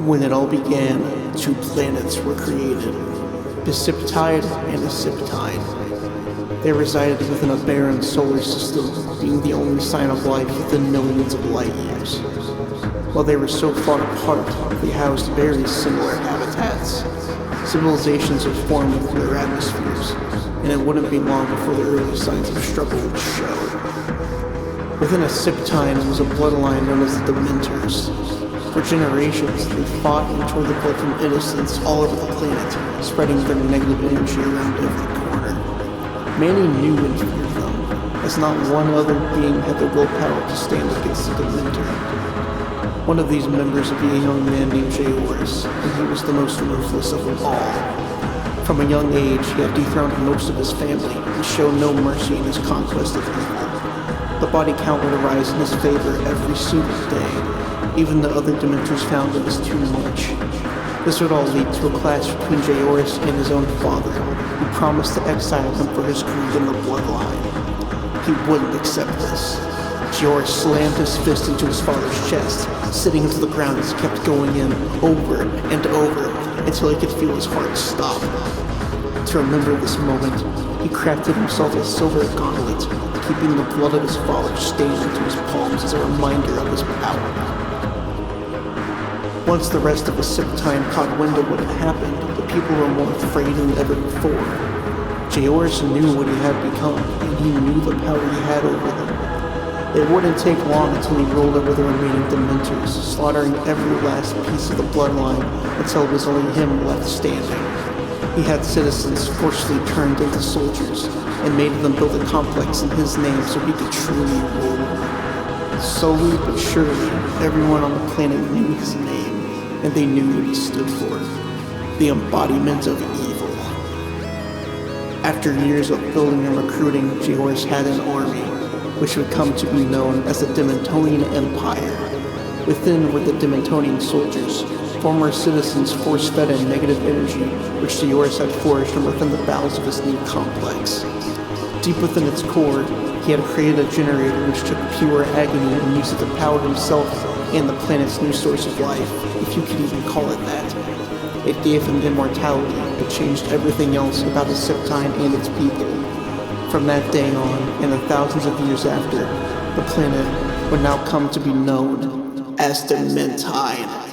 When it all began, two planets were created, Dementine and Dementine. They resided within a barren solar system, being the only sign of life within millions of light years. While they were so far apart, they housed very similar habitats. Civilizations had formed within their atmospheres, and it wouldn't be long before the early signs of struggle would show. Within Dementine was a bloodline known as the Dementors. For generations, they fought and tore the blood from innocents all over the planet, spreading their negative energy around every corner. Many knew and feared them, as not one other being had the willpower to stand against the Dementor. One of these members would be a young man named JeylinRocksOut, and he was the most ruthless of them all. From a young age, he had dethroned most of his family and showed no mercy in his conquest of evil. The body count would rise in his favor every single day. Even the other Dementors found it was too much. This would all lead to a clash between JeylinRocksOut and his own father, who promised to exile him for his greed in the bloodline. He wouldn't accept this. JeylinRocksOut slammed his fist into his father's chest, sitting into the ground as he kept going in over and over until he could feel his heart stop. To remember this moment, he crafted himself a silver gauntlet, keeping the blood of his father stained into his palms as a reminder of his power. Once the rest of Dementine caught wind of what had happened, the people were more afraid than ever before. JeylinRocksOut knew what he had become, and he knew the power he had over them. It wouldn't take long until he ruled over the remaining Dementors, slaughtering every last piece of the bloodline until it was only him left standing. He had citizens forcefully turned into soldiers, and made them build a complex in his name so he could truly rule. Slowly but surely, everyone on the planet knew his name, and they knew what he stood for: the embodiment of evil. After years of building and recruiting, JeylinRocksOut had an army, which would come to be known as the Dementine Empire. Within were the Dementonian soldiers, former citizens force-fed in negative energy, which JeylinRocksOut had forged from within the bowels of his new complex. Deep within its core, he had created a generator which took pure agony and used it to power himself and the planet's new source of life, if you could even call it that. It gave him immortality, but changed everything else about Dementine and its people. From that day on, and the thousands of years after, the planet would now come to be known as Dementine.